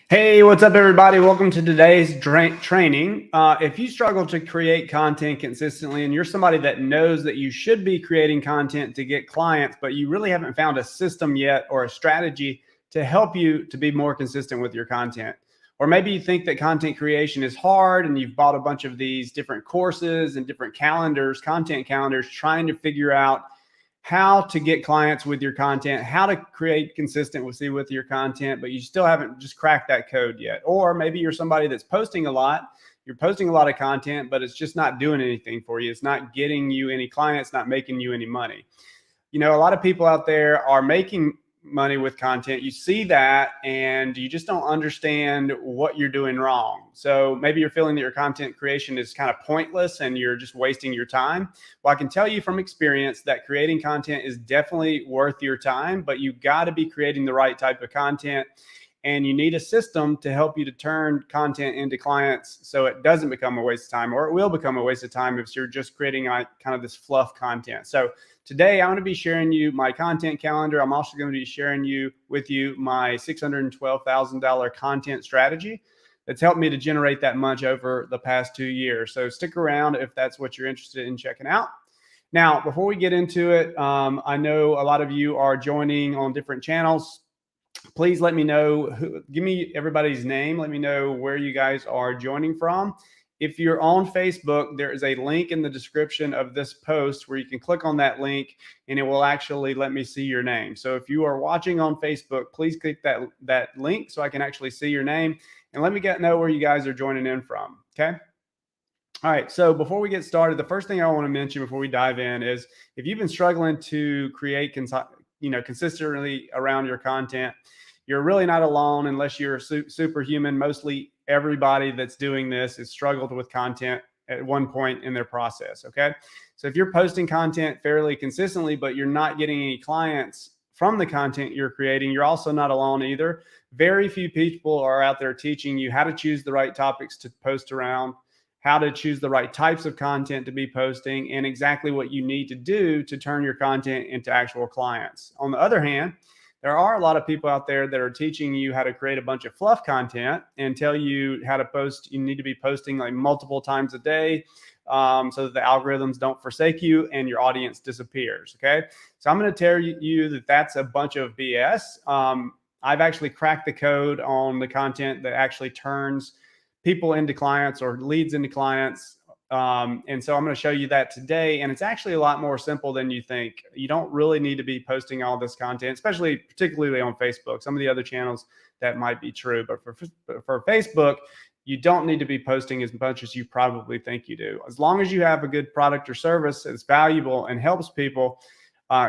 Hey, what's up, everybody? Welcome to today's training. If you struggle to create content consistently and you're somebody that knows that you should be creating content to get clients, but you really haven't found a system yet or a strategy to help you to be more consistent with your content. Or maybe you think that content creation is hard and you've bought a bunch of these different courses and different calendars, content calendars, trying to figure out how to get clients with your content, how to create consistency with your content, but you still haven't just cracked that code yet. Or maybe you're somebody that's posting a lot, you're posting a lot of content, but it's just not doing anything for you. It's not getting you any clients, not making you any money. You know, a lot of people out there are making money with content. You see that and you just don't understand what you're doing wrong. So maybe you're feeling that your content creation is kind of pointless and you're just wasting your time. Well, I can tell you from experience that creating content is definitely worth your time, but you got to be creating the right type of content. And you need a system to help you to turn content into clients so it doesn't become a waste of time, or it will become a waste of time if you're just creating kind of this fluff content. So today I'm going to be sharing you my content calendar. I'm also going to be sharing with you my $612,000 content strategy that's helped me to generate that much over the past 2 years. So stick around if that's what you're interested in checking out. Now, before we get into it, I know a lot of you are joining on different channels. Please let me know, give me everybody's name. Let me know where you guys are joining from. If you're on Facebook, there is a link in the description of this post where you can click on that link and it will actually let me see your name. So if you are watching on Facebook, please click that link so I can actually see your name and let me know where you guys are joining in from. Okay. All right. So before we get started, the first thing I want to mention before we dive in is if you've been struggling to create consistently around your content, you're really not alone unless you're superhuman. Mostly everybody that's doing this has struggled with content at one point in their process. Okay. So if you're posting content fairly consistently, but you're not getting any clients from the content you're creating, you're also not alone either. Very few people are out there teaching you how to choose the right topics to post around, how to choose the right types of content to be posting, and exactly what you need to do to turn your content into actual clients. On the other hand, there are a lot of people out there that are teaching you how to create a bunch of fluff content and tell you how to post. You need to be posting like multiple times a day so that the algorithms don't forsake you and your audience disappears. Okay. So I'm going to tell you that that's a bunch of BS. I've actually cracked the code on the content that actually turns people into clients or leads into clients. And so I'm going to show you that today. And it's actually a lot more simple than you think. You don't really need to be posting all this content, particularly on Facebook. Some of the other channels that might be true, but for Facebook, you don't need to be posting as much as you probably think you do. As long as you have a good product or service that's valuable and helps people,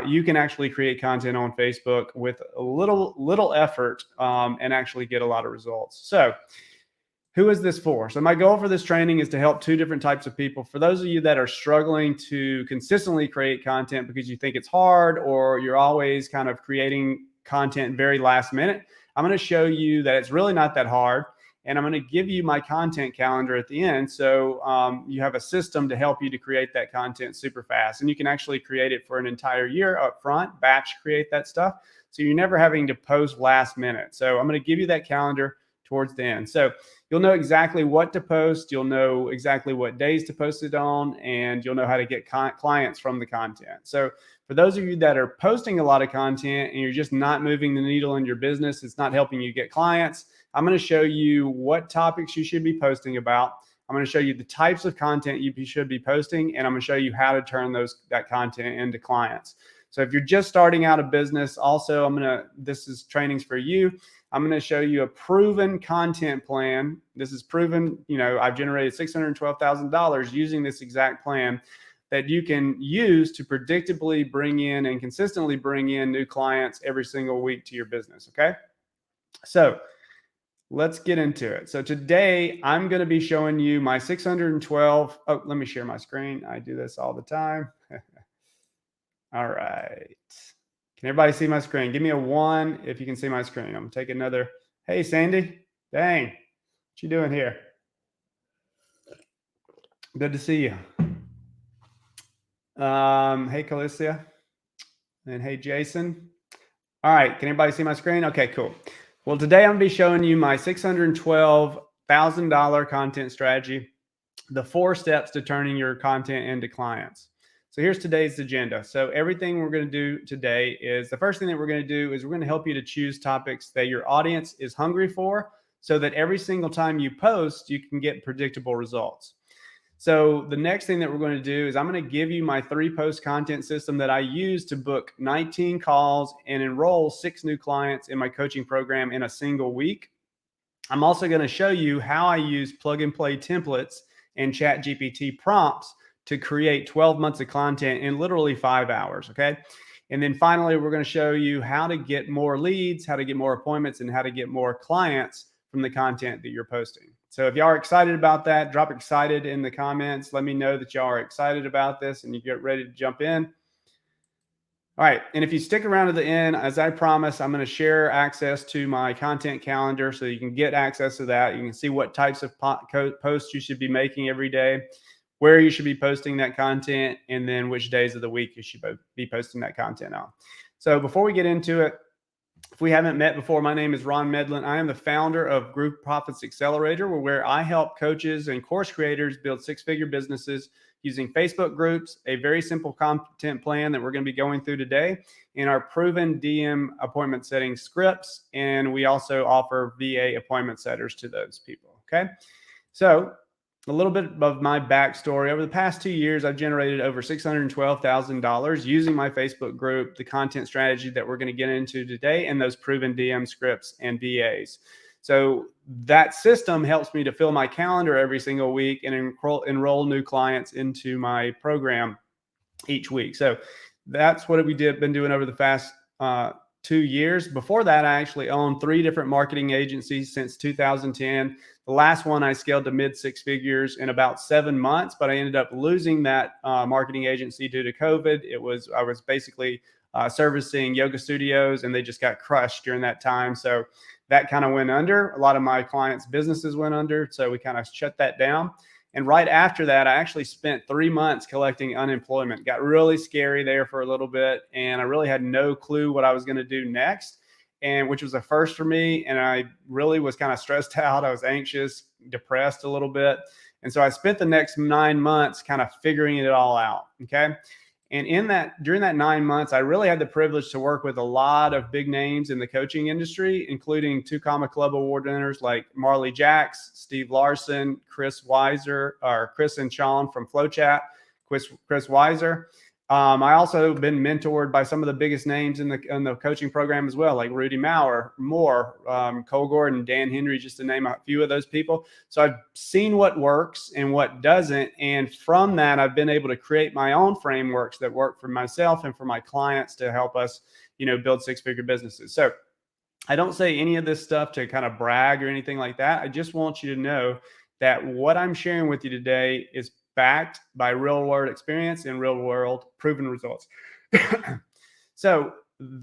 you can actually create content on Facebook with a little effort and actually get a lot of results. So who is this for? So my goal for this training is to help two different types of people. For those of you that are struggling to consistently create content because you think it's hard or you're always kind of creating content very last minute, I'm going to show you that it's really not that hard. And I'm going to give you my content calendar at the end. So you have a system to help you to create that content super fast. And you can actually create it for an entire year up front, batch create that stuff. So you're never having to post last minute. So I'm going to give you that calendar towards the end. So you'll know exactly what to post. You'll know exactly what days to post it on, and you'll know how to get clients from the content. So for those of you that are posting a lot of content and you're just not moving the needle in your business, it's not helping you get clients, I'm going to show you what topics you should be posting about. I'm going to show you the types of content you should be posting, and I'm going to show you how to turn that content into clients. So if you're just starting out a business, also this is trainings for you. I'm going to show you a proven content plan. This is proven, I've generated $612,000 using this exact plan that you can use to predictably bring in and consistently bring in new clients every single week to your business. Okay. So let's get into it. So today I'm going to be showing you my 612. Oh, let me share my screen. I do this all the time. All right. Can everybody see my screen? Give me a 1 if you can see my screen. I'm going to take another. Hey, Sandy. Dang. What you doing here? Good to see you. Hey, Calicia. And hey, Jason. All right. Can everybody see my screen? Okay, cool. Well, today I'm going to be showing you my $612,000 content strategy, the 4 steps to turning your content into clients. So here's today's agenda. So everything we're going to do today is, the first thing that we're going to do is we're going to help you to choose topics that your audience is hungry for, so that every single time you post, you can get predictable results. So the next thing that we're going to do is I'm going to give you my 3-post content system that I use to book 19 calls and enroll 6 new clients in my coaching program in a single week. I'm also going to show you how I use plug and play templates and ChatGPT prompts to create 12 months of content in literally 5 hours. Okay. And then finally, we're going to show you how to get more leads, how to get more appointments, and how to get more clients from the content that you're posting. So if y'all are excited about that, drop excited in the comments. Let me know that y'all are excited about this and you get ready to jump in. All right. And if you stick around to the end, as I promised, I'm going to share access to my content calendar so you can get access to that. You can see what types of posts you should be making every day, where you should be posting that content, and then which days of the week you should be posting that content on. So before we get into it, if we haven't met before, my name is Ron Medlin. I am the founder of Group Profits Accelerator, where I help coaches and course creators build 6-figure businesses using Facebook groups, a very simple content plan that we're going to be going through today, and our proven DM appointment setting scripts. And we also offer VA appointment setters to those people. Okay. So a little bit of my backstory. Over the past 2 years, I've generated over $612,000 using my Facebook group, the content strategy that we're going to get into today, and those proven DM scripts and VAs. So that system helps me to fill my calendar every single week and enroll new clients into my program each week. So that's what been doing over the past 2 years. Before that, I actually owned 3 different marketing agencies since 2010. The last one I scaled to mid 6 figures in about 7 months, but I ended up losing that marketing agency due to COVID. I was basically servicing yoga studios, and they just got crushed during that time. So that kind of went under. A lot of my clients' businesses went under, so we kind of shut that down. And right after that, I actually spent 3 months collecting unemployment. Got really scary there for a little bit, and I really had no clue what I was going to do next, and which was a first for me. And I really was kind of stressed out. I was anxious, depressed a little bit. And so I spent the next 9 months kind of figuring it all out. Okay. And during that 9 months, I really had the privilege to work with a lot of big names in the coaching industry, including 2 Comma Club award winners like Marley Jacks, Steve Larson, Chris and Sean from FlowChat, Chris Weiser. I also been mentored by some of the biggest names in the coaching program as well, like Rudy Moore, Cole Gordon, Dan Henry, just to name a few of those people. So I've seen what works and what doesn't. And from that, I've been able to create my own frameworks that work for myself and for my clients to help us, build 6-figure businesses. So I don't say any of this stuff to kind of brag or anything like that. I just want you to know that what I'm sharing with you today is backed by real world experience and real world proven results. So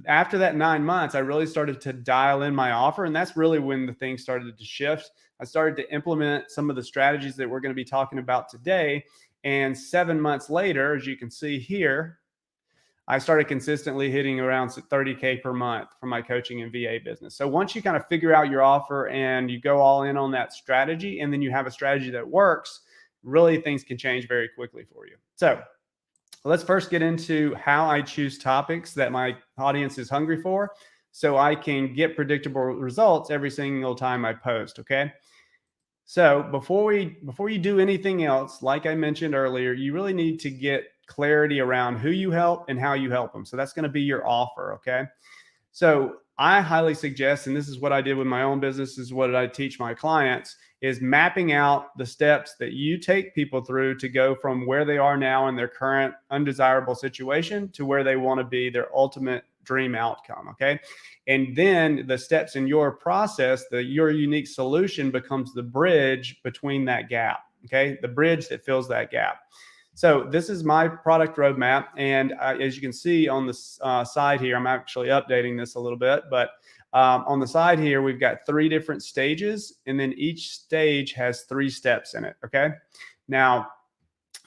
after that 9 months, I really started to dial in my offer. And that's really when the thing started to shift. I started to implement some of the strategies that we're going to be talking about today. And 7 months later, as you can see here, I started consistently hitting around 30K per month for my coaching and VA business. So once you kind of figure out your offer and you go all in on that strategy, and then you have a strategy that works, really things can change very quickly for you. So let's first get into how I choose topics that my audience is hungry for, so I can get predictable results every single time I post. Okay. So before you do anything else, like I mentioned earlier, you really need to get clarity around who you help and how you help them. So that's going to be your offer. Okay. So I highly suggest, and this is what I did with my own business, is what I teach my clients, is mapping out the steps that you take people through to go from where they are now in their current undesirable situation to where they want to be, their ultimate dream outcome. Okay. And then the steps in your process, your unique solution becomes the bridge between that gap. Okay. The bridge that fills that gap. So this is my product roadmap. And as you can see on the side here, I'm actually updating this a little bit, but on the side here, we've got 3 different stages, and then each stage has 3 steps in it. Okay. Now,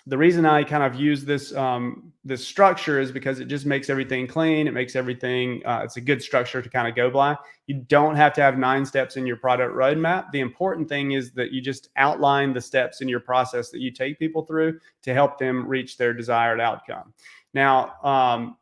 The reason I kind of use this structure is because it just makes everything clean. It makes everything, it's a good structure to kind of go by. You don't have to have 9 steps in your product roadmap. The important thing is that you just outline the steps in your process that you take people through to help them reach their desired outcome. Now,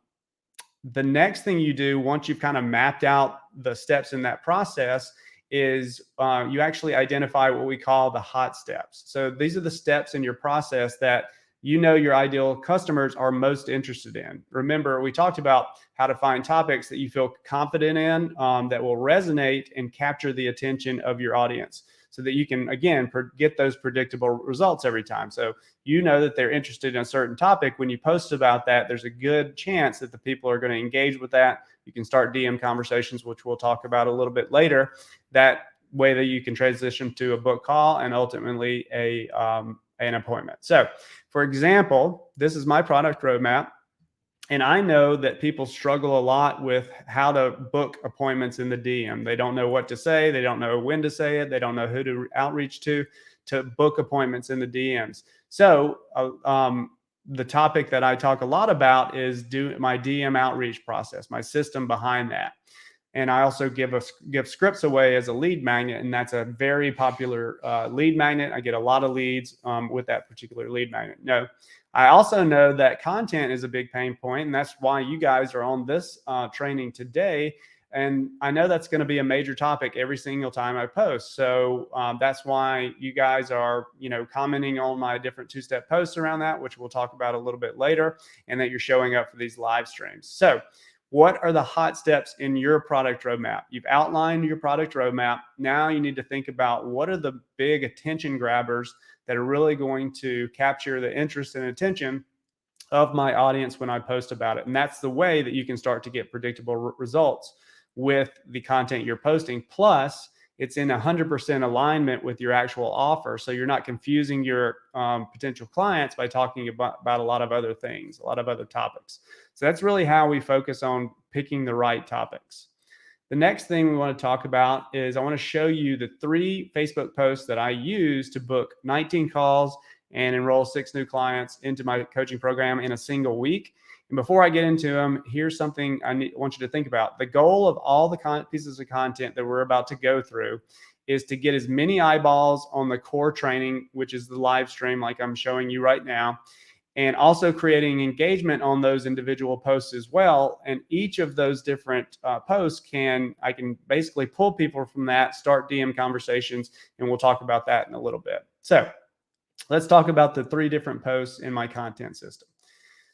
the next thing you do once you've kind of mapped out the steps in that process is you actually identify what we call the hot steps. So these are the steps in your process that your ideal customers are most interested in. Remember, we talked about how to find topics that you feel confident in, that will resonate and capture the attention of your audience so that you can, again, get those predictable results every time. So that they're interested in a certain topic. When you post about that, there's a good chance that the people are going to engage with that. You can start DM conversations, which we'll talk about a little bit later. That way that you can transition to a book call and ultimately an appointment. So, for example, this is my product roadmap. And I know that people struggle a lot with how to book appointments in the DM. They don't know what to say. They don't know when to say it. They don't know who to outreach to book appointments in the DMs. So the topic that I talk a lot about is my DM outreach process, my system behind that. And I also give scripts away as a lead magnet, and that's a very popular lead magnet. I get a lot of leads with that particular lead magnet. No, I also know that content is a big pain point, and that's why you guys are on this training today. And I know that's going to be a major topic every single time I post. So that's why you guys are, commenting on my different 2-step posts around that, which we'll talk about a little bit later, and that you're showing up for these live streams. So what are the hot steps in your product roadmap? You've outlined your product roadmap. Now you need to think about what are the big attention grabbers that are really going to capture the interest and attention of my audience when I post about it. And that's the way that you can start to get predictable results with the content you're posting. Plus, it's in 100% alignment with your actual offer. So you're not confusing your potential clients by talking about a lot of other things, a lot of other topics. So that's really how we focus on picking the right topics. The next thing we want to talk about is I want to show you the 3 Facebook posts that I use to book 19 calls and enroll 6 new clients into my coaching program in a single week. And before I get into them, here's something I want you to think about. The goal of all the pieces of content that we're about to go through is to get as many eyeballs on the core training, which is the live stream like I'm showing you right now, and also creating engagement on those individual posts as well. And each of those different posts I can basically pull people from that, start DM conversations, and we'll talk about that in a little bit. So let's talk about the 3 different posts in my content system.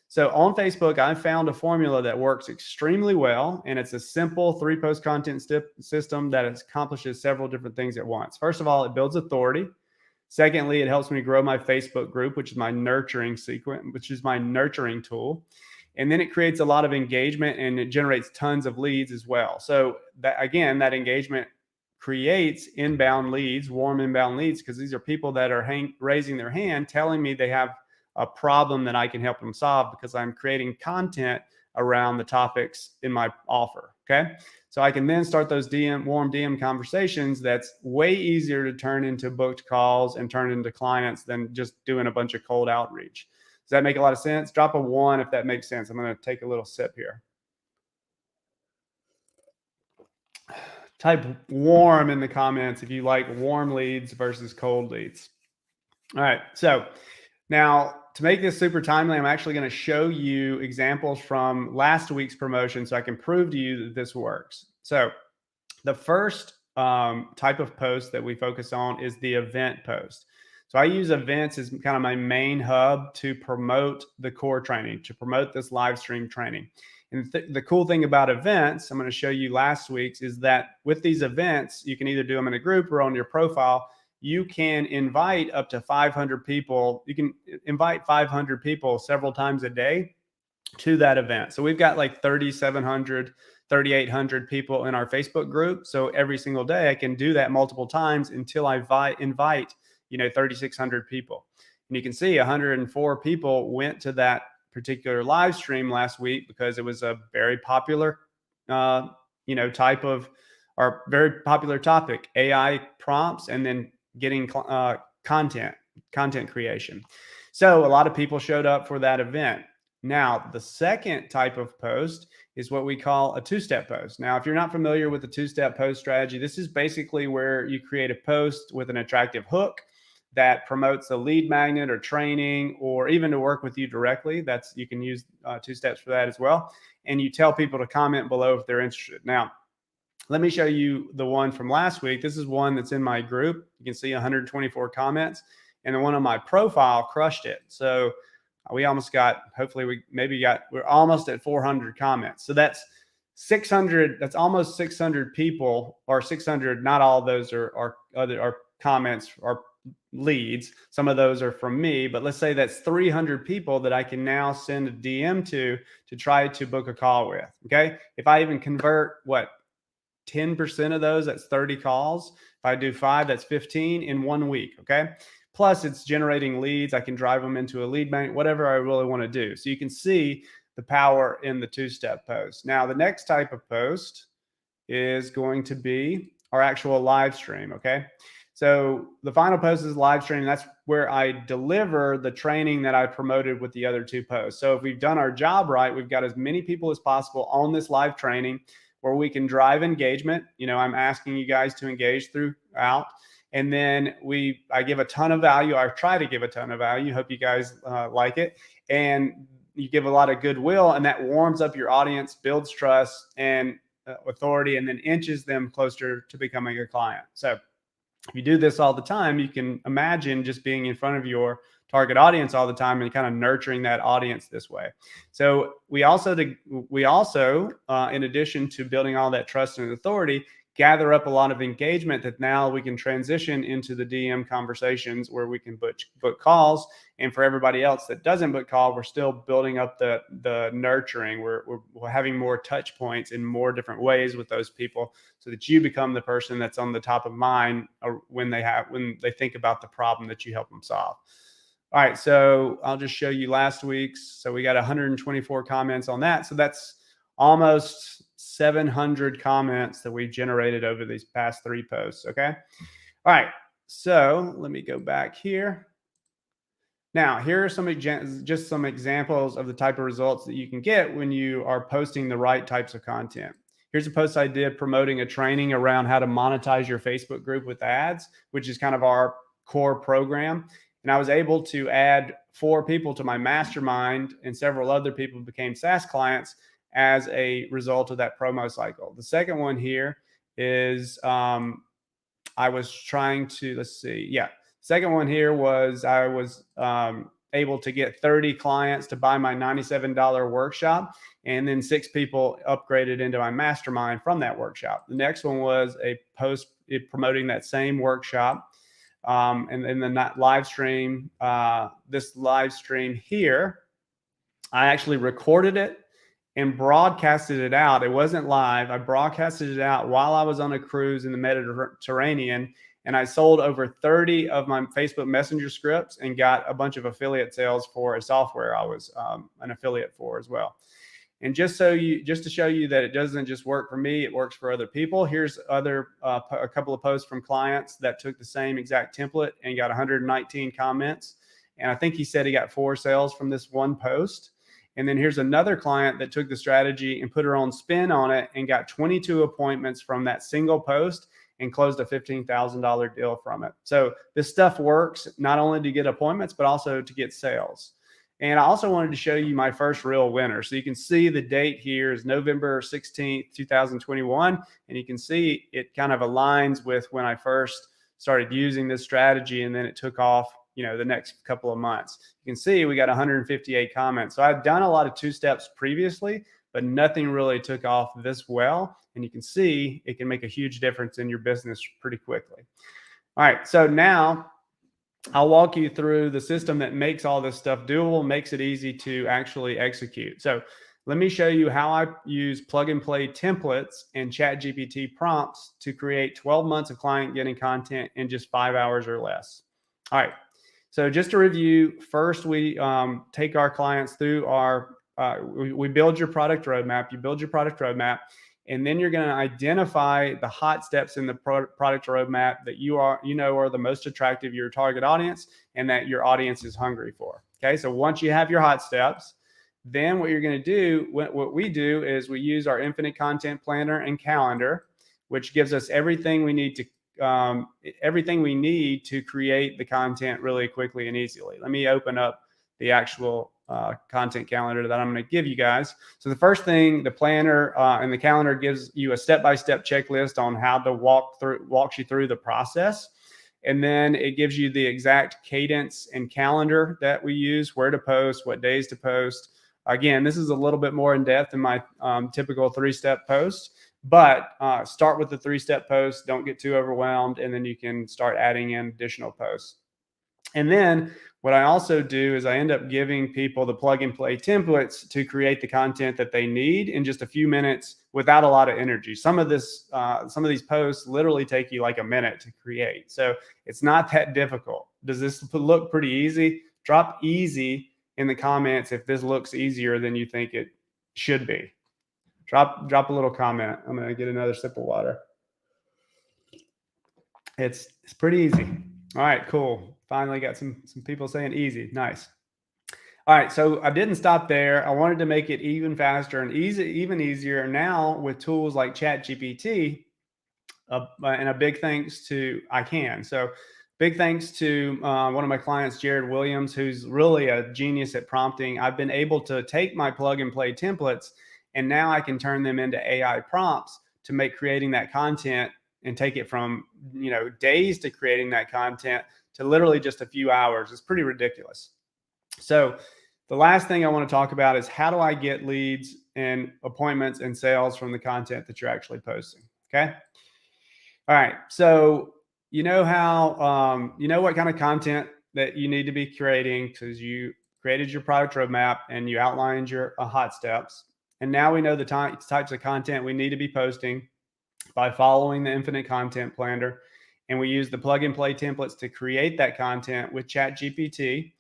So on Facebook, I found a formula that works extremely well, and it's a simple 3-post content system that accomplishes several different things at once. First of all, it builds authority. Secondly, it helps me grow my Facebook group, which is my nurturing tool. And then it creates a lot of engagement, and it generates tons of leads as well. So that engagement creates inbound leads, warm inbound leads, because these are people that are raising their hand, telling me they have a problem that I can help them solve because I'm creating content around the topics in my offer. Okay. So I can then start those warm DM conversations. That's way easier to turn into booked calls and turn into clients than just doing a bunch of cold outreach. Does that make a lot of sense? Drop a 1 if that makes sense. I'm going to take a little sip here. Type warm in the comments if you like warm leads versus cold leads. All right. So now, to make this super timely, I'm actually going to show you examples from last week's promotion so I can prove to you that this works. So the first type of post that we focus on is the event post. So I use events as kind of my main hub to promote the core training, to promote this live stream training. And the cool thing about events, I'm going to show you last week's, is that with these events, you can either do them in a group or on your profile. You can invite up to 500 people. You can invite 500 people several times a day to that event. So we've got like 3,700, 3,800 people in our Facebook group. So every single day I can do that multiple times until I invite 3,600 people. And you can see 104 people went to that particular live stream last week because it was a very popular, type of, or very popular topic, AI prompts, and then getting content creation. So a lot of people showed up for that event. Now, the second type of post is what we call a two-step post. Now, if you're not familiar with the two-step post strategy, this is basically where you create a post with an attractive hook that promotes a lead magnet or training, or even to work with you directly. That's, you can use two steps for that as well. And you tell people to comment below if they're interested. Now, let me show you the one from last week. This is one that's in my group. You can see 124 comments, and the one on my profile crushed it. So we almost got, hopefully we're almost at 400 comments. So that's 600, that's almost 600 people, or 600, not all of those are comments or leads. Some of those are from me, but let's say that's 300 people that I can now send a DM to try to book a call with. Okay. If I even convert 10% of those, that's 30 calls. If I do 5, that's 15 in 1 week. Okay. Plus it's generating leads. I can drive them into a lead bank, whatever I really want to do. So you can see the power in the two-step post. Now, the next type of post is going to be our actual live stream. Okay. So the final post is live stream. That's where I deliver the training that I promoted with the other two posts. So if we've done our job right, we've got as many people as possible on this live training where we can drive engagement. I'm asking you guys to engage throughout. And then I give a ton of value. I try to give a ton of value. Hope you guys like it. And you give a lot of goodwill, and that warms up your audience, builds trust and authority, and then inches them closer to becoming a client. So if you do this all the time, you can imagine just being in front of your target audience all the time and kind of nurturing that audience this way. So we also, in addition to building all that trust and authority, gather up a lot of engagement that now we can transition into the DM conversations where we can book calls. And for everybody else that doesn't book call, we're still building up the nurturing. We're having more touch points in more different ways with those people, so that you become the person that's on the top of mind when they think about the problem that you help them solve. All right, so I'll just show you last week's. So we got 124 comments on that. So that's almost 700 comments that we've generated over these past 3 posts. Okay. All right. So let me go back here. Now, here are some examples of the type of results that you can get when you are posting the right types of content. Here's a post I did promoting a training around how to monetize your Facebook group with ads, which is kind of our core program. And I was able to add 4 people to my mastermind, and several other people became SaaS clients as a result of that promo cycle. The second one here is I was trying to, second one here was I was able to get 30 clients to buy my $97 workshop, and then 6 people upgraded into my mastermind from that workshop. The next one was a post promoting that same workshop. And then the live stream, this live stream here, I actually recorded it and broadcasted it out. It wasn't live. I broadcasted it out while I was on a cruise in the Mediterranean, and I sold over 30 of my Facebook Messenger scripts and got a bunch of affiliate sales for a software I was an affiliate for as well. And just to show you that it doesn't just work for me, it works for other people. Here's a couple of posts from clients that took the same exact template and got 119 comments. And I think he said he got 4 sales from this one post. And then here's another client that took the strategy and put her own spin on it and got 22 appointments from that single post and closed a $15,000 deal from it. So this stuff works not only to get appointments, but also to get sales. And I also wanted to show you my first real winner. So you can see the date here is November 16th, 2021. And you can see it kind of aligns with when I first started using this strategy, and then it took off, the next couple of months. You can see we got 158 comments. So I've done a lot of 2 steps previously, but nothing really took off this well. And you can see it can make a huge difference in your business pretty quickly. All right, so now I'll walk you through the system that makes all this stuff doable, makes it easy to actually execute. So let me show you how I use plug and play templates and ChatGPT prompts to create 12 months of client getting content in just 5 hours or less. All right. So just to review, first we take our clients through we build your product roadmap. You build your product roadmap. And then you're going to identify the hot steps in the product roadmap that are the most attractive to your target audience and that your audience is hungry for. Okay, so once you have your hot steps, then what you're going to do, what we do is we use our infinite content planner and calendar, which gives us everything we need to create the content really quickly and easily. Let me open up the actual content calendar that I'm going to give you guys. So the first thing, the planner and the calendar gives you a step-by-step checklist on how to walks you through the process. And then it gives you the exact cadence and calendar that we use, where to post, what days to post. Again, this is a little bit more in depth than my typical 3-step post, but start with the 3-step post. Don't get too overwhelmed, and then you can start adding in additional posts. And then what I also do is I end up giving people the plug and play templates to create the content that they need in just a few minutes without a lot of energy. Some of these posts literally take you like a minute to create. So it's not that difficult. Does this look pretty easy? Drop easy in the comments if this looks easier than you think it should be. Drop a little comment. I'm going to get another sip of water. It's pretty easy. All right, cool. Finally got some people saying easy. Nice. All right, so I didn't stop there. I wanted to make it even faster and even easier now with tools like ChatGPT. And a big thanks to So big thanks to one of my clients, Jared Williams, who's really a genius at prompting. I've been able to take my plug and play templates, and now I can turn them into AI prompts to make creating that content and take it from days to creating that content to literally just a few hours. It's pretty ridiculous. So the last thing I want to talk about is how do I get leads and appointments and sales from the content that you're actually posting. Okay. All right. So you know what kind of content that you need to be creating because you created your product roadmap and you outlined your hot steps. And now we know the types of content we need to be posting by following the infinite content planner. And we use the plug and play templates to create that content with ChatGPT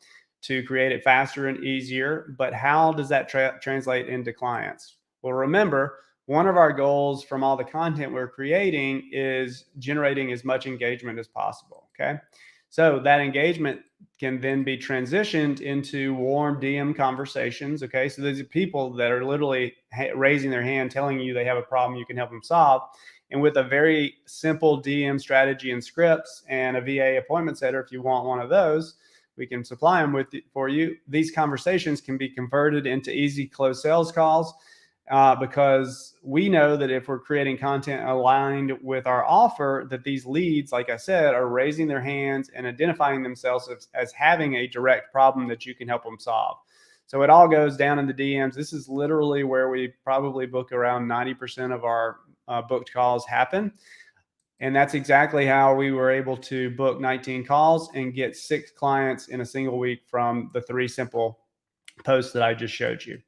to create it faster and easier. But how does that translate into clients? Well, remember, one of our goals from all the content we're creating is generating as much engagement as possible. Okay. So that engagement can then be transitioned into warm DM conversations. Okay. So these are people that are literally raising their hand, telling you they have a problem you can help them solve. And with a very simple DM strategy and scripts and a VA appointment setter, if you want one of those, we can supply them for you. These conversations can be converted into easy close sales calls because we know that if we're creating content aligned with our offer, that these leads, like I said, are raising their hands and identifying themselves as having a direct problem that you can help them solve. So it all goes down in the DMs. This is literally where we probably book around 90% of our booked calls happen. And that's exactly how we were able to book 19 calls and get 6 clients in a single week from the 3 simple posts that I just showed you.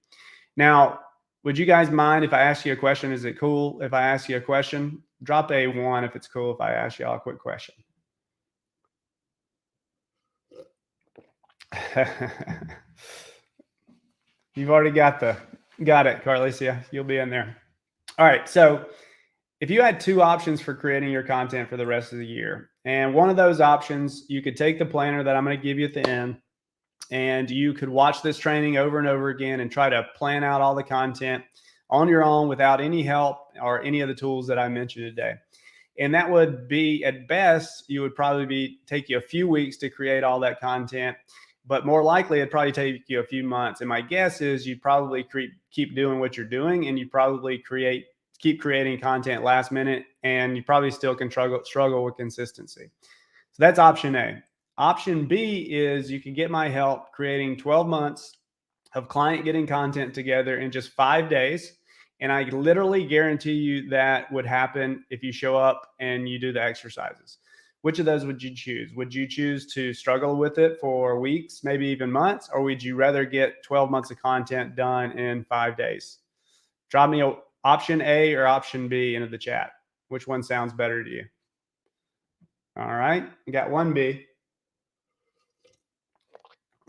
Now, would you guys mind if I ask you a question? Is it cool if I ask you a question? Drop a 1 if it's cool if I ask y'all a quick question. You've already got it, Carlicia. You'll be in there. All right. So if you had 2 options for creating your content for the rest of the year, and one of those options, you could take the planner that I'm going to give you at the end, and you could watch this training over and over again and try to plan out all the content on your own without any help or any of the tools that I mentioned today. And that would be, at best, you would probably take you a few weeks to create all that content, but more likely it'd probably take you a few months. And my guess is you'd probably keep doing what you're doing, and you probably keep creating content last minute, and you probably still can struggle with consistency. So that's option A. Option B is you can get my help creating 12 months of client getting content together in just 5 days. And I literally guarantee you that would happen if you show up and you do the exercises. Which of those would you choose? Would you choose to struggle with it for weeks, maybe even months, or would you rather get 12 months of content done in 5 days? Drop me option A or option B into the chat. Which one sounds better to you? All right, we got 1B.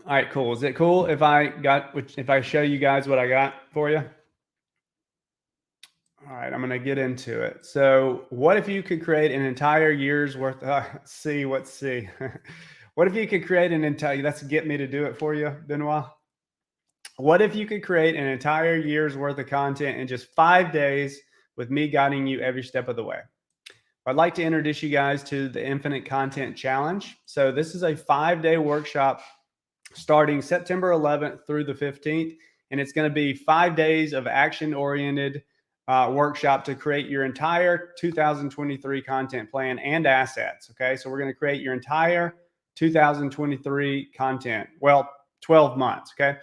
All right, cool. Is it cool if I show you guys what I got for you? All right, I'm going to get into it. So, what if you could create an entire year's worth? See. What if you could create an entire? That's get me to do it for you, Benoit. What if you could create an entire year's worth of content in just 5 days with me guiding you every step of the way? I'd like to introduce you guys to the Infinite Content Challenge. So, this is a 5-day workshop starting September 11th through the 15th. And it's going to be 5 days of action oriented workshop to create your entire 2023 content plan and assets. Okay. So we're going to create your entire 2023 content. Well, 12 months. Okay.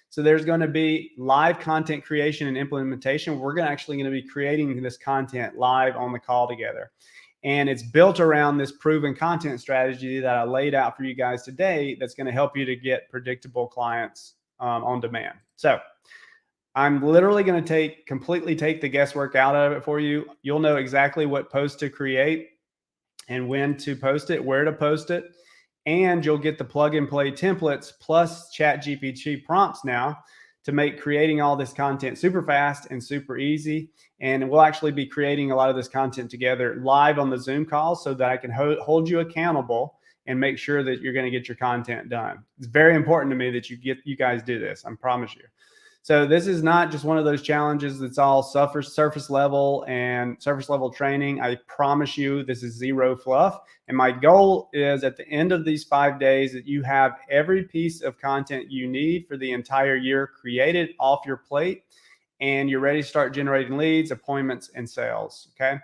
So there's going to be live content creation and implementation. We're actually going to be creating this content live on the call together. And it's built around this proven content strategy that I laid out for you guys today that's going to help you to get predictable clients on demand. So I'm literally going to completely take the guesswork out of it for you. You'll know exactly what post to create and when to post it, where to post it. And you'll get the plug and play templates plus ChatGPT prompts now to make creating all this content super fast and super easy. And we'll actually be creating a lot of this content together live on the Zoom call so that I can hold you accountable and make sure that you're going to get your content done. It's very important to me that you guys do this. I promise you. So this is not just one of those challenges that's all surface level and surface level training. I promise you this is zero fluff. And my goal is at the end of these 5 days that you have every piece of content you need for the entire year created off your plate and you're ready to start generating leads, appointments, and sales. Okay.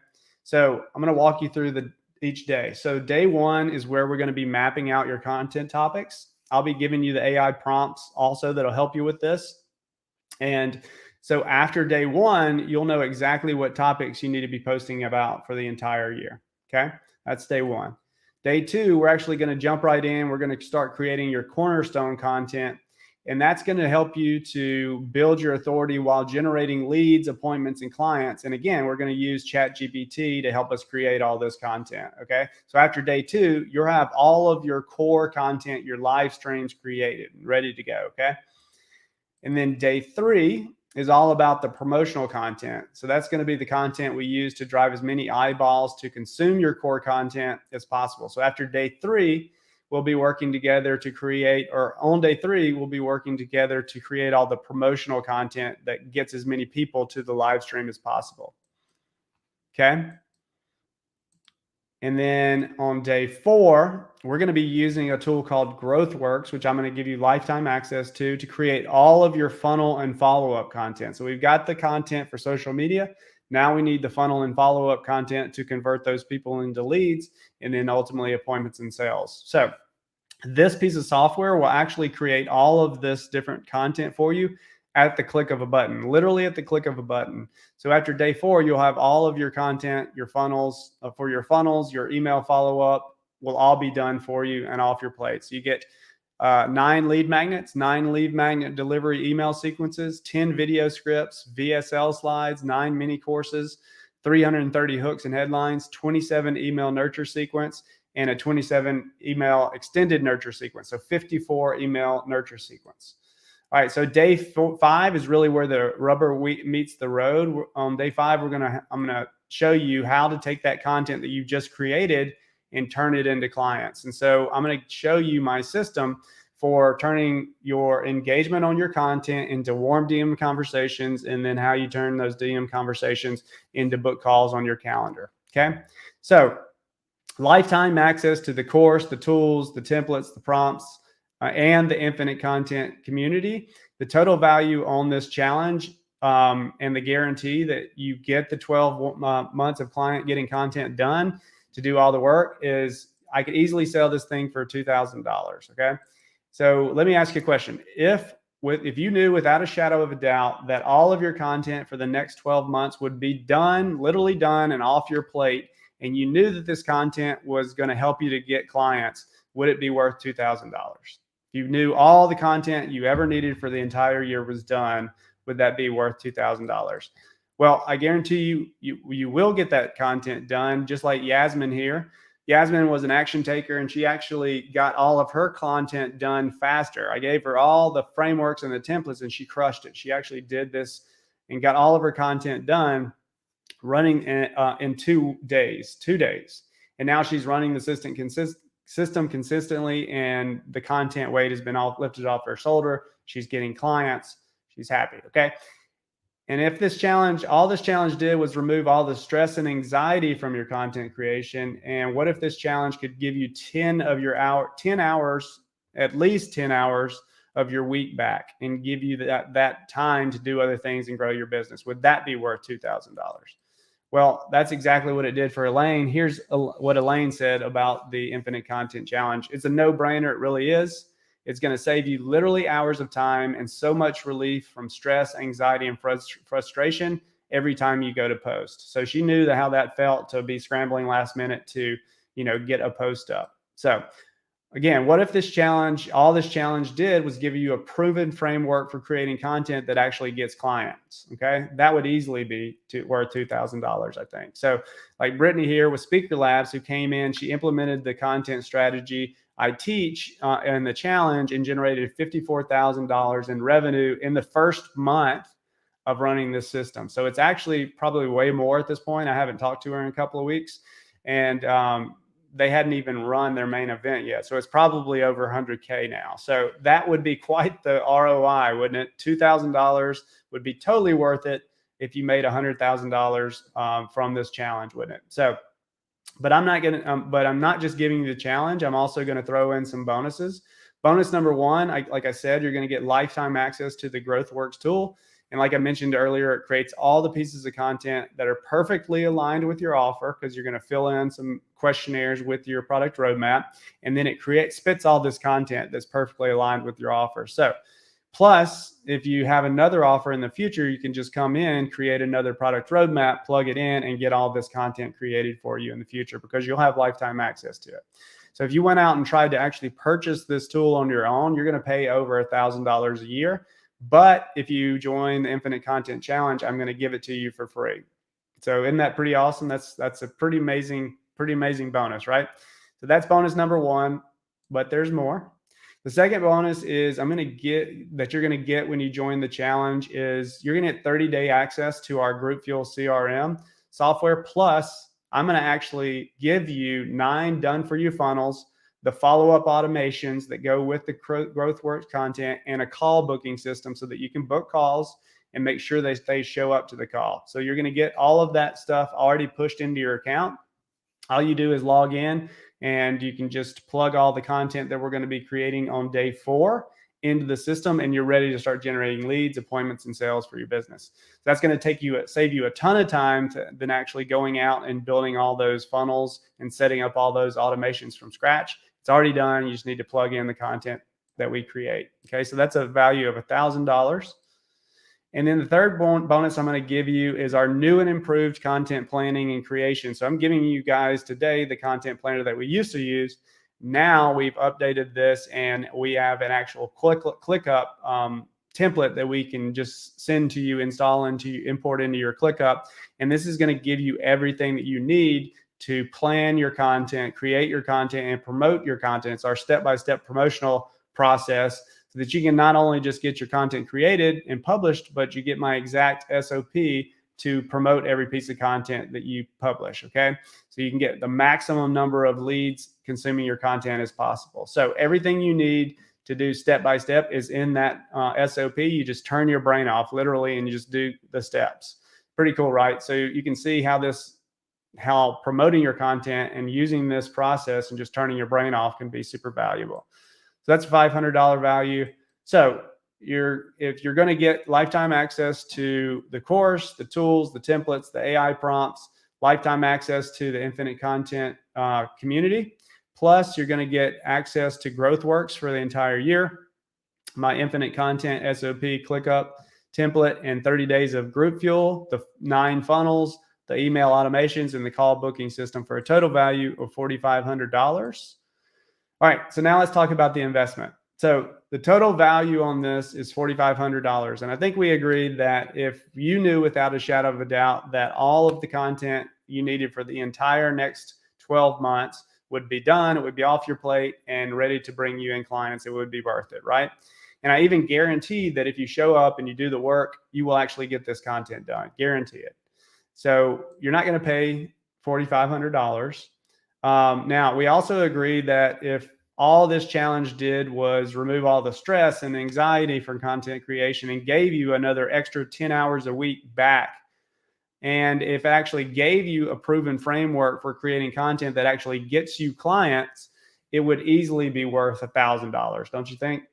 So I'm going to walk you through each day. So day one is where we're going to be mapping out your content topics. I'll be giving you the AI prompts also that'll help you with this. And so after day one, you'll know exactly what topics you need to be posting about for the entire year. Okay. That's day one. Day two, we're actually going to jump right in. We're going to start creating your cornerstone content. And that's going to help you to build your authority while generating leads, appointments, and clients. And again, we're going to use ChatGPT to help us create all this content. Okay. So after day two, you'll have all of your core content, your live streams created and ready to go. Okay. And then day three is all about the promotional content. So that's going to be the content we use to drive as many eyeballs to consume your core content as possible. So after day three, we'll be working together to create, or on day three, we'll be working together to create all the promotional content that gets as many people to the live stream as possible. Okay. And then on day four, we're going to be using a tool called GrowthWorks, which I'm going to give you lifetime access to create all of your funnel and follow-up content. So we've got the content for social media. Now we need the funnel and follow-up content to convert those people into leads and then ultimately appointments and sales. So this piece of software will actually create all of this different content for you at the click of a button, literally at the click of a button. So after day four, you'll have all of your content, your funnels, your email follow-up will all be done for you and off your plate. So you get 9 lead magnets, 9 lead magnet delivery email sequences, 10 video scripts, VSL slides, 9 mini courses, 330 hooks and headlines, 27 email nurture sequence, and a 27 email extended nurture sequence. So 54 email nurture sequence. All right, so day 5 is really where the rubber meets the road. On day 5, I'm gonna show you how to take that content that you just created and turn it into clients. And so I'm gonna show you my system for turning your engagement on your content into warm DM conversations, and then how you turn those DM conversations into book calls on your calendar. Okay, so lifetime access to the course, the tools, the templates, the prompts, and the Infinite Content community. The total value on this challenge and the guarantee that you get the 12 months of client getting content done to do all the work is I could easily sell this thing for $2,000. Okay. So let me ask you a question. If you knew without a shadow of a doubt that all of your content for the next 12 months would be done, literally done and off your plate, and you knew that this content was going to help you to get clients, would it be worth $2,000? You knew all the content you ever needed for the entire year was done, would that be worth $2,000? Well, I guarantee you will get that content done, just like Yasmin here. Yasmin was an action taker, and she actually got all of her content done faster. I gave her all the frameworks and the templates, and she crushed it. She actually did this and got all of her content done running in 2 days, 2 days. And now she's running the system consistently, and the content weight has been lifted off her shoulder. She's getting clients. She's happy. Okay. And if all this challenge did was remove all the stress and anxiety from your content creation, and what if this challenge could give you 10 hours, at least 10 hours of your week back, and give you that time to do other things and grow your business? Would that be worth $2,000? Well, that's exactly what it did for Elaine. Here's what Elaine said about the Infinite Content Challenge. It's a no-brainer. It really is. It's going to save you literally hours of time and so much relief from stress, anxiety, and frustration every time you go to post. So she knew how that felt to be scrambling last minute to, get a post up. So again, what if all this challenge did was give you a proven framework for creating content that actually gets clients? Okay. That would easily be worth $2,000, I think. So like Brittany here with Speaker Labs, who came in, she implemented the content strategy I teach in the challenge and generated $54,000 in revenue in the first month of running this system. So it's actually probably way more at this point. I haven't talked to her in a couple of weeks, and they hadn't even run their main event yet. So it's probably over 100K now. So that would be quite the ROI, wouldn't it? $2,000 would be totally worth it if you made $100,000 from this challenge, wouldn't it? So, but I'm not just giving you the challenge. I'm also going to throw in some bonuses. Bonus number one, like I said, you're going to get lifetime access to the GrowthWorks tool. And like I mentioned earlier, it creates all the pieces of content that are perfectly aligned with your offer, because you're going to fill in some questionnaires with your product roadmap. And then it spits all this content that's perfectly aligned with your offer. So plus, if you have another offer in the future, you can just come in, create another product roadmap, plug it in, and get all this content created for you in the future, because you'll have lifetime access to it. So if you went out and tried to actually purchase this tool on your own, you're going to pay over $1,000 a year. But if you join the Infinite Content Challenge, I'm going to give it to you for free. So isn't that pretty awesome? That's a pretty amazing bonus, right? So that's bonus number one, but there's more. The second bonus is you're going to get when you join the challenge is you're going to get 30-day access to our Group Fuel CRM software. Plus, I'm going to actually give you 9 done-for-you funnels, the follow-up automations that go with the GrowthWorks content, and a call booking system so that you can book calls and make sure they show up to the call. So you're going to get all of that stuff already pushed into your account. All you do is log in, and you can just plug all the content that we're going to be creating on day 4 into the system, and you're ready to start generating leads, appointments, and sales for your business. So that's going to save you a ton of time than actually going out and building all those funnels and setting up all those automations from scratch. It's already done. You just need to plug in the content that we create. Okay, so that's a value of $1,000. And then the third bonus I'm going to give you is our new and improved content planning and creation. So I'm giving you guys today the content planner that we used to use. Now we've updated this, and we have an actual ClickUp template that we can just send to you, import into your ClickUp. And this is going to give you everything that you need to plan your content, create your content, and promote your content. It's our step-by-step promotional process, so that you can not only just get your content created and published, but you get my exact SOP to promote every piece of content that you publish. Okay. So you can get the maximum number of leads consuming your content as possible. So everything you need to do step-by-step is in that SOP. You just turn your brain off literally, and you just do the steps. Pretty cool, right? So you can see how promoting your content and using this process and just turning your brain off can be super valuable. So that's a $500 value. So if you're going to get lifetime access to the course, the tools, the templates, the AI prompts, lifetime access to the Infinite Content community, plus you're going to get access to GrowthWorks for the entire year, my Infinite Content SOP ClickUp template, and 30 days of Group Fuel, the 9 funnels, the email automations, and the call booking system, for a total value of $4,500. All right, so now let's talk about the investment. So the total value on this is $4,500. And I think we agreed that if you knew without a shadow of a doubt that all of the content you needed for the entire next 12 months would be done, it would be off your plate and ready to bring you in clients, it would be worth it, right? And I even guarantee that if you show up and you do the work, you will actually get this content done. Guarantee it. So you're not going to pay $4,500. Now, we also agreed that if all this challenge did was remove all the stress and anxiety from content creation and gave you another extra 10 hours a week back, and if it actually gave you a proven framework for creating content that actually gets you clients, it would easily be worth $1,000, don't you think?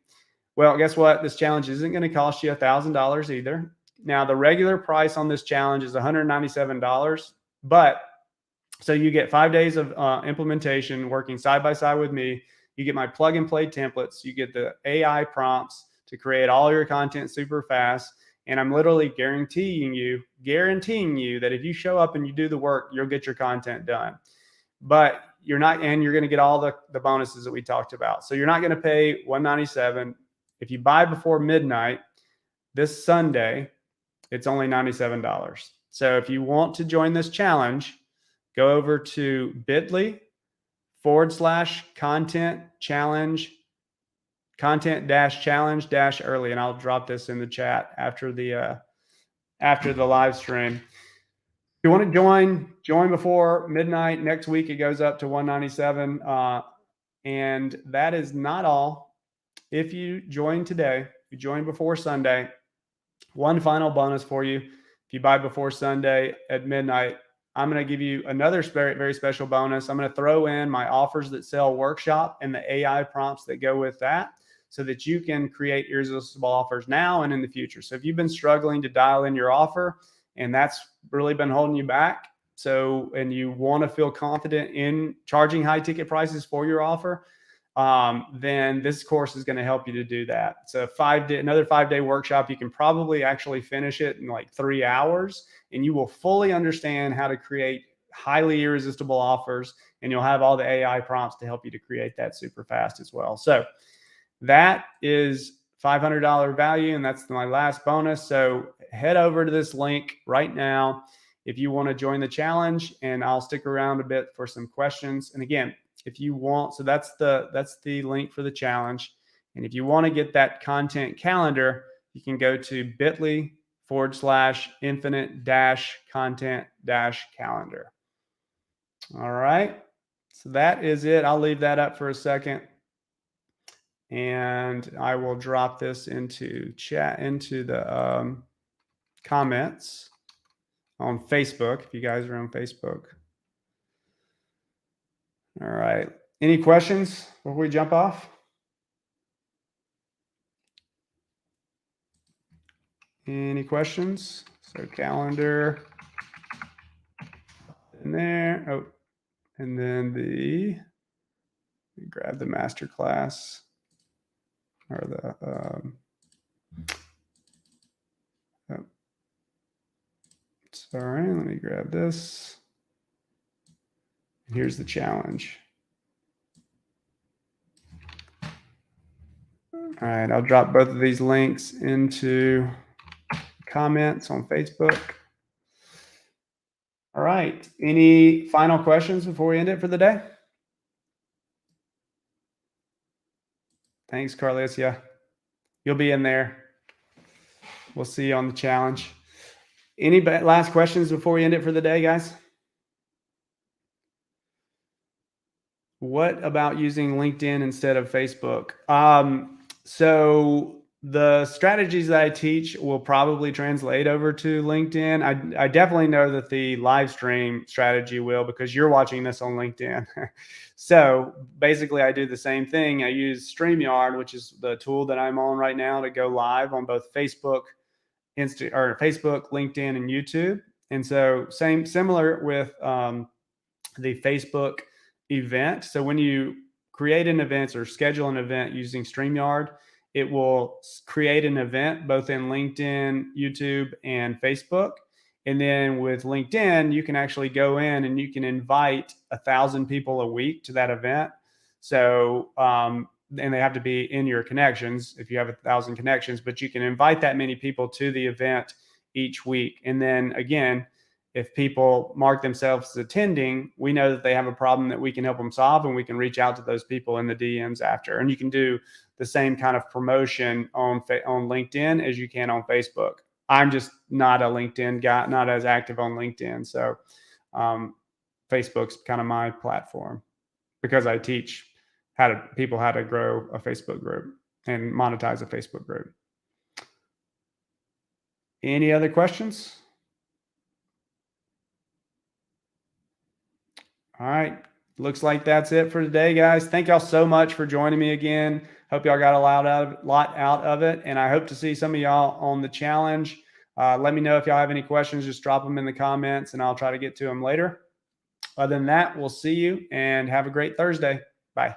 Well, guess what? This challenge isn't going to cost you $1,000 either. Now, the regular price on this challenge is $197, but so you get 5 days of implementation working side by side with me. You get my plug and play templates. You get the AI prompts to create all your content super fast. And I'm literally guaranteeing you that if you show up and you do the work, you'll get your content done. But you're not, and you're going to get all the bonuses that we talked about. So you're not going to pay $197. If you buy before midnight this Sunday, it's only $97. So if you want to join this challenge, go over to bit.ly/content challenge early. And I'll drop this in the chat after the live stream. If you want to join before midnight next week, it goes up to $197. And that is not all. If you join today, you join before Sunday, one final bonus for you. If you buy before Sunday at midnight, I'm going to give you another very, very special bonus. I'm going to throw in my offers that sell workshop and the AI prompts that go with that so that you can create irresistible offers now and in the future. So if you've been struggling to dial in your offer and that's really been holding you back, and you want to feel confident in charging high ticket prices for your offer, then this course is going to help you to do that. It's another 5-day workshop. You can probably actually finish it in like 3 hours, and you will fully understand how to create highly irresistible offers, and you'll have all the AI prompts to help you to create that super fast as well. So that is $500 value, and that's my last bonus. So head over to this link right now if you want to join the challenge, and I'll stick around a bit for some questions. And again, if you want, so that's the link for the challenge. And if you want to get that content calendar, you can go to bit.ly/infinite-content-calendar. All right. So that is it. I'll leave that up for a second. And I will drop this into the comments on Facebook, if you guys are on Facebook. All right. Any questions before we jump off? Any questions? So calendar in there. Oh, and then grab the master class or the sorry, let me grab this. Here's the challenge. All right, I'll drop both of these links into comments on Facebook. All right, any final questions before we end it for the day? Thanks, Carlesia. You'll be in there. We'll see you on the challenge. Any last questions before we end it for the day, guys? What about using LinkedIn instead of Facebook? So the strategies that I teach will probably translate over to LinkedIn. I definitely know that the live stream strategy will, because you're watching this on LinkedIn. So basically I do the same thing. I use StreamYard, which is the tool that I'm on right now, to go live on both Facebook, LinkedIn, and YouTube. And so similar with the Facebook event. So when you create an event or schedule an event using StreamYard, it will create an event both in LinkedIn, YouTube, and Facebook. And then with LinkedIn, you can actually go in and you can invite 1,000 people a week to that event. So, and they have to be in your connections if you have 1,000 connections, but you can invite that many people to the event each week. And then again, if people mark themselves as attending, we know that they have a problem that we can help them solve, and we can reach out to those people in the DMs after. And you can do the same kind of promotion on LinkedIn as you can on Facebook. I'm just not a LinkedIn guy, not as active on LinkedIn. So Facebook's kind of my platform because I teach people how to grow a Facebook group and monetize a Facebook group. Any other questions? All right. Looks like that's it for today, guys. Thank y'all so much for joining me again. Hope y'all got a lot out of it. And I hope to see some of y'all on the challenge. Let me know if y'all have any questions. Just drop them in the comments and I'll try to get to them later. Other than that, we'll see you and have a great Thursday. Bye.